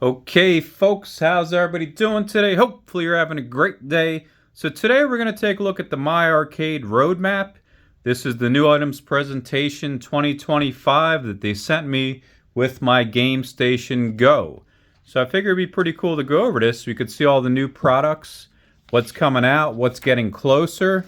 Okay, folks, how's everybody doing today? Hopefully you're having a great day. So today we're going to take a look at the My Arcade roadmap. This is the new items presentation 2025 that they sent me with my GameStation Go. So I figured it'd be pretty cool to go over this so we could see all the new products, what's coming out, what's getting closer.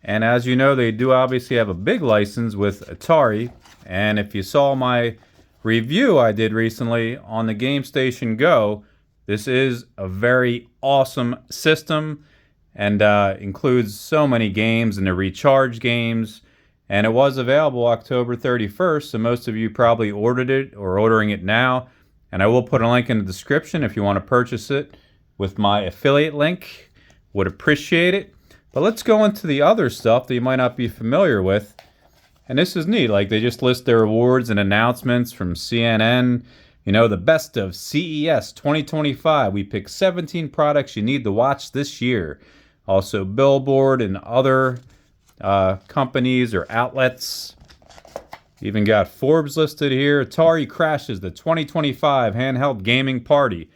And as you know, they do obviously have a big license with Atari. And if you saw my review I did recently on the GameStation Go, this is a very awesome system and includes so many games and the recharge games. And it was available October 31st, so most of you probably ordered it or ordering it now. And I will put a link in the description if you want to purchase it with my affiliate link. Would appreciate it. But let's go into the other stuff that you might not be familiar with. And this is neat. Like, they just list their awards and announcements from CNN. You know, the best of CES 2025. We picked 17 products you need to watch this year. Also, Billboard and other companies or outlets. Even got Forbes listed here. Atari crashes the 2025 handheld gaming party.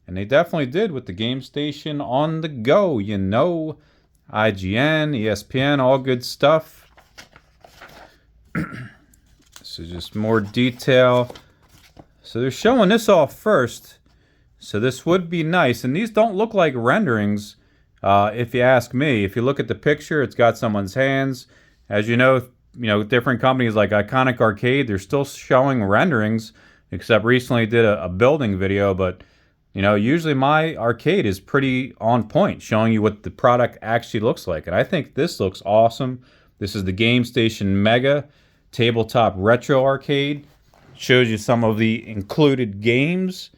And they definitely did with the GameStation on the go, you know. IGN, ESPN, all good stuff. So just more detail. So they're showing this off first. So this would be nice. And these don't look like renderings, if you ask me. If you look at the picture, it's got someone's hands. As you know, different companies like Iconic Arcade, they're still showing renderings, except recently did a building video. But, usually my arcade is pretty on point, showing you what the product actually looks like. And I think this looks awesome. This is the GameStation Mega Tabletop Retro Arcade. Shows you some of the included games.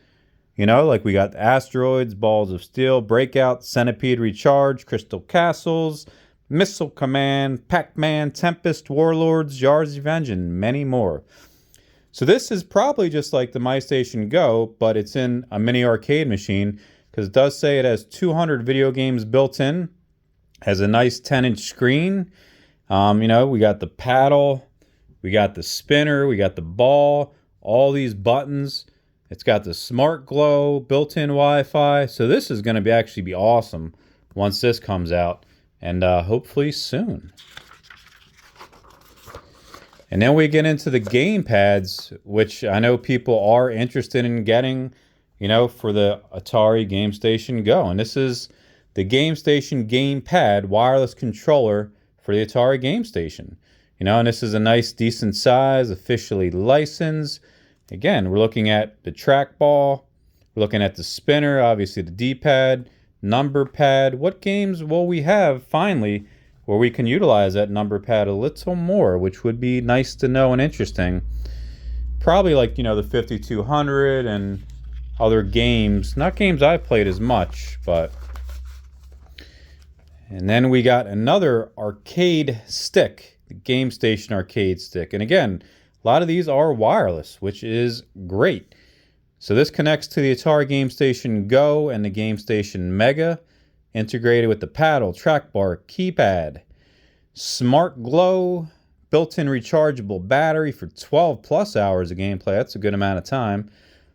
Like we got Asteroids, Balls of Steel, Breakout, Centipede Recharge, Crystal Castles, Missile Command, Pac-Man, Tempest, Warlords, Yard's Revenge, and many more. So this is probably just like the MyStation Go, but it's in a mini arcade machine, because it does say it has 200 video games built in. Has a nice 10-inch screen. We got the paddle, we got the spinner, we got the ball, all these buttons. It's got the smart glow, built-in Wi-Fi. So this is going to actually be awesome once this comes out, and hopefully soon. And then we get into the gamepads, which I know people are interested in getting, for the Atari GameStation Go. And this is the GameStation Gamepad wireless controller for the Atari GameStation. And this is a nice, decent size, officially licensed. Again, we're looking at the trackball, we're looking at the spinner, obviously the D-pad, number pad. What games will we have finally where we can utilize that number pad a little more, which would be nice to know and interesting. Probably like, the 5200 and other games. Not games I've played as much, but... And then we got another arcade stick, the GameStation arcade stick. And again, a lot of these are wireless, which is great. So this connects to the Atari GameStation Go and the GameStation Mega, integrated with the paddle, trackbar, keypad, smart glow, built-in rechargeable battery for 12 plus hours of gameplay. That's a good amount of time.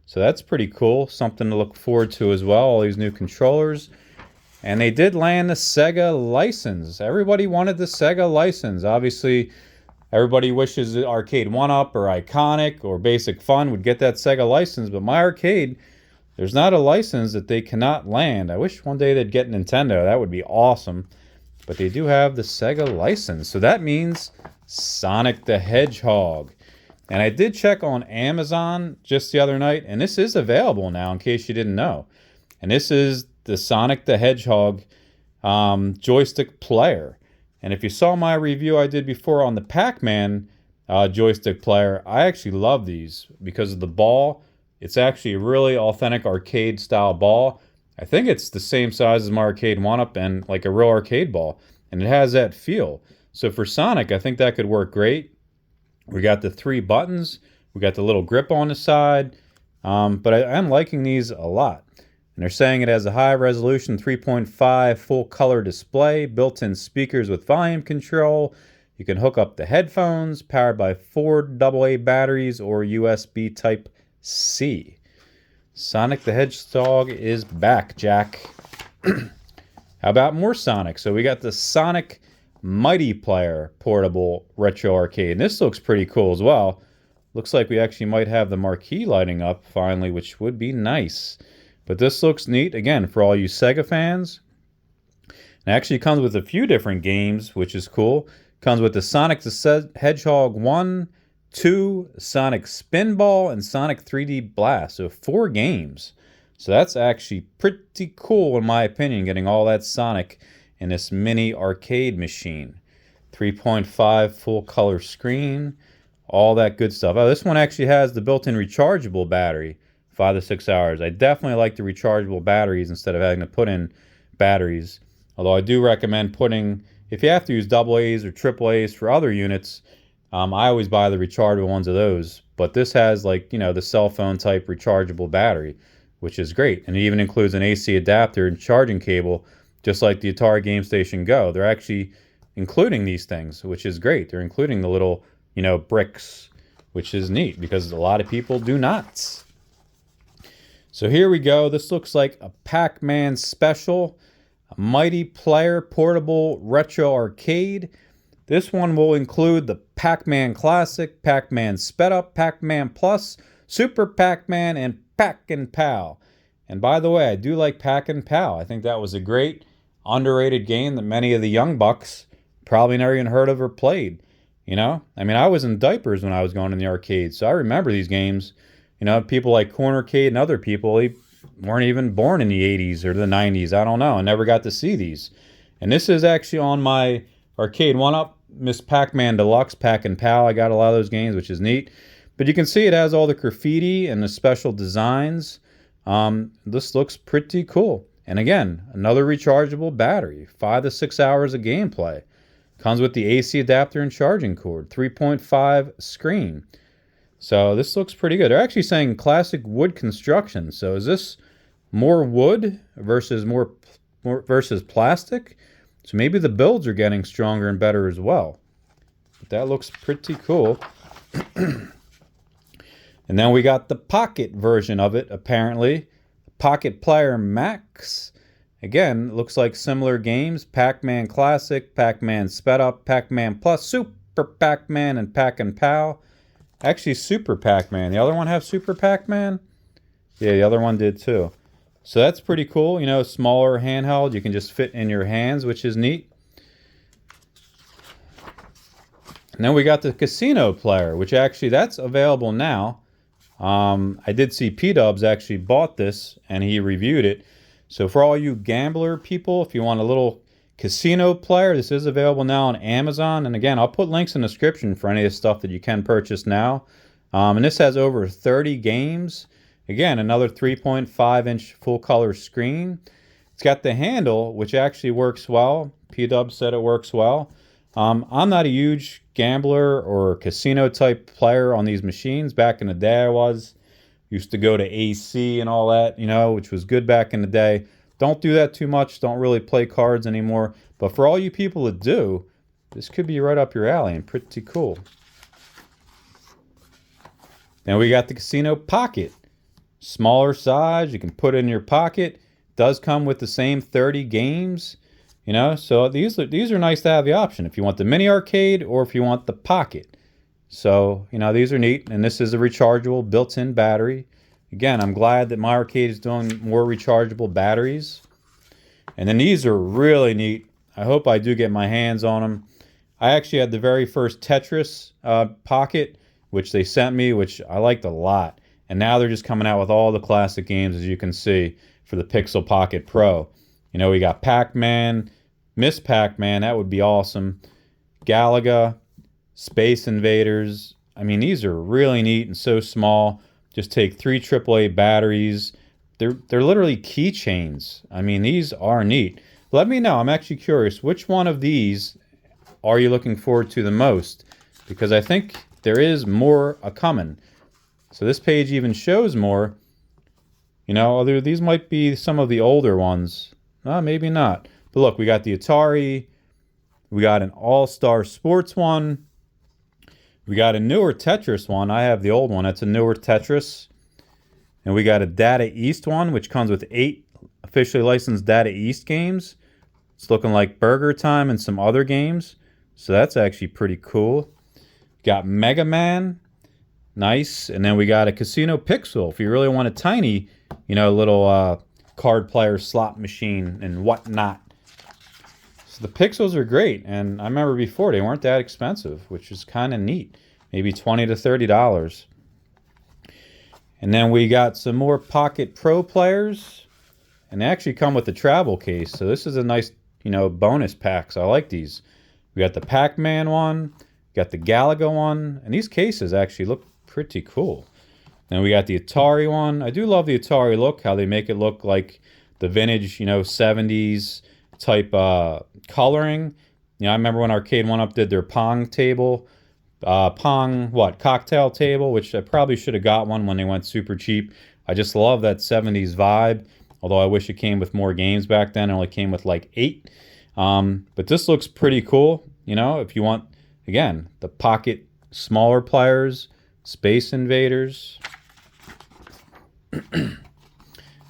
So that's pretty cool. Something to look forward to as well, all these new controllers. And they did land the Sega license. Everybody wanted the Sega license. Obviously, everybody wishes that Arcade 1-Up or Iconic or Basic Fun would get that Sega license. But My Arcade, there's not a license that they cannot land. I wish one day they'd get Nintendo. That would be awesome. But they do have the Sega license. So that means Sonic the Hedgehog. And I did check on Amazon just the other night. And this is available now, in case you didn't know. And this is the Sonic the Hedgehog joystick player. And if you saw my review I did before on the Pac-Man joystick player, I actually love these because of the ball. It's actually a really authentic arcade style ball. I think it's the same size as my Arcade 1-Up and like a real arcade ball. And it has that feel. So for Sonic, I think that could work great. We got the 3 buttons. We got the little grip on the side. But I am liking these a lot. And they're saying it has a high resolution 3.5 full color display, built-in speakers with volume control. You can hook up the headphones, powered by 4 AA batteries or USB Type-C. Sonic the Hedgehog is back, Jack. How about more Sonic? So we got the Sonic Mighty Player portable retro arcade. And this looks pretty cool as well. Looks like we actually might have the marquee lighting up finally, which would be nice. But this looks neat, again, for all you Sega fans. It actually comes with a few different games, which is cool. Comes with the Sonic the Hedgehog 1, 2, Sonic Spinball, and Sonic 3D Blast. So 4 games. So that's actually pretty cool in my opinion, getting all that Sonic in this mini arcade machine. 3.5 full color screen, all that good stuff. Oh, this one actually has the built-in rechargeable battery, 5 to 6 hours. I definitely like the rechargeable batteries instead of having to put in batteries. Although I do recommend putting, if you have to use AA's or AAA's for other units, I always buy the rechargeable ones of those. But this has, like, you know, the cell phone type rechargeable battery, which is great. And it even includes an AC adapter and charging cable, just like the Atari GameStation Go. They're actually including these things, which is great. They're including the little, you know, bricks, which is neat because a lot of people do not. So here we go. This looks like a Pac-Man special, a Mighty Player portable retro arcade. This one will include the Pac-Man Classic, Pac-Man Sped Up, Pac-Man Plus, Super Pac-Man, and Pac-and-Pal. And by the way, I do like Pac-and-Pal. I think that was a great, underrated game that many of the young bucks probably never even heard of or played. You know? I mean, I was in diapers when I was going to the arcade, so I remember these games. You know, people like Cornercade and other people, they weren't even born in the 80s or the 90s. I don't know. I never got to see these. And this is actually on my arcade one-up, Miss Pac-Man Deluxe, Pac-and-Pal. I got a lot of those games, which is neat. But you can see it has all the graffiti and the special designs. This looks pretty cool. And again, another rechargeable battery, 5 to 6 hours of gameplay. Comes with the AC adapter and charging cord, 3.5 screen. So this looks pretty good. They're actually saying classic wood construction. So is this more wood versus more versus plastic? So maybe the builds are getting stronger and better as well. But that looks pretty cool. And then we got the Pocket version of it, apparently. Pocket Player Max. Again, looks like similar games. Pac-Man Classic, Pac-Man Sped Up, Pac-Man Plus, Super Pac-Man, and Pac-and-Pal. Actually, Super Pac-Man. The other one have Super Pac-Man? Yeah, the other one did too. So that's pretty cool. You know, smaller handheld. You can just fit in your hands, which is neat. And then we got the Casino Player, which actually, that's available now. I did see P-Dubs actually bought this, and he reviewed it. So for all you gambler people, if you want a little casino player, this is available now on Amazon. And again, I'll put links in the description for any of the stuff that you can purchase now. And this has over 30 games. Again, another 3.5-inch full-color screen. It's got the handle, which actually works well. P-Dub said it works well. I'm not a huge gambler or casino-type player on these machines. Back in the day, I was. Used to go to AC and all that, you know, which was good back in the day. Don't do that too much. Don't really play cards anymore. But for all you people that do, this could be right up your alley and pretty cool. Then we got the Casino Pocket. Smaller size. You can put it in your pocket. Does come with the same 30 games. You know, so these are nice to have the option if you want the mini arcade or if you want the Pocket. So, you know, these are neat. And this is a rechargeable built-in battery. Again, I'm glad that my arcade is doing more rechargeable batteries. And then these are really neat. I hope I do get my hands on them. I actually had the very first Tetris Pocket, which they sent me, which I liked a lot. And now they're just coming out with all the classic games, as you can see, for the Pixel Pocket Pro. You know, we got Pac-Man, Miss Pac-Man, that would be awesome. Galaga, Space Invaders. I mean, these are really neat and so small. Just take 3 AAA batteries. They're literally keychains. I mean, these are neat. Let me know. I'm actually curious. Which one of these are you looking forward to the most? Because I think there is more a-coming. So this page even shows more. You know, these might be some of the older ones. Maybe not. But look, we got the Atari. We got an All-Star Sports one. We got a newer Tetris one. I have the old one. That's a newer Tetris. And we got a Data East one, which comes with 8 officially licensed Data East games. It's looking like Burger Time and some other games. So that's actually pretty cool. Got Megaman. Nice. And then we got a Casino Pixel. If you really want a tiny, little card player slot machine and whatnot. So the Pixels are great. And I remember before they weren't that expensive, which is kind of neat. Maybe $20 to $30. And then we got some more Pocket Pro players. And they actually come with the travel case. So this is a nice, bonus pack. So I like these. We got the Pac-Man one. Got the Galaga one. And these cases actually look pretty cool. Then we got the Atari one. I do love the Atari look. How they make it look like the vintage, 70s type coloring. I remember when Arcade 1-Up did their Pong table. Cocktail table, which I probably should have got one when they went super cheap. I just love that 70s vibe. Although I wish it came with more games back then. It only came with like 8. But this looks pretty cool. If you want, again, the pocket smaller players, Space Invaders.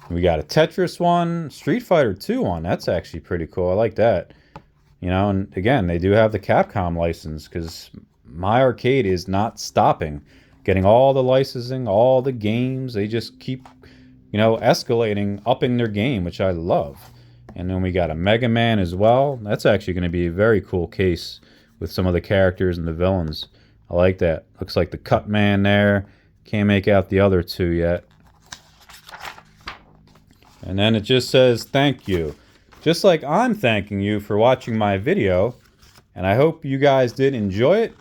We got a Tetris one, Street Fighter 2 one. That's actually pretty cool. I like that. And again, they do have the Capcom license because my arcade is not stopping. Getting all the licensing, all the games. They just keep, escalating, upping their game, which I love. And then we got a Mega Man as well. That's actually going to be a very cool case with some of the characters and the villains. I like that. Looks like the Cut Man there. Can't make out the other 2 yet. And then it just says thank you. Just like I'm thanking you for watching my video. And I hope you guys did enjoy it.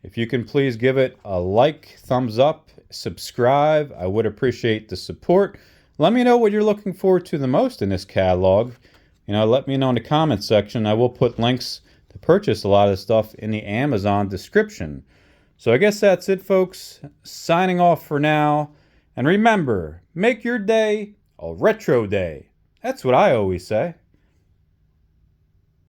If you can please give it a like, thumbs up, subscribe. I would appreciate the support. Let me know what you're looking forward to the most in this catalog. Let me know in the comment section. I will put links to purchase a lot of stuff in the Amazon description. So I guess that's it, folks. Signing off for now. And remember, make your day a retro day. That's what I always say.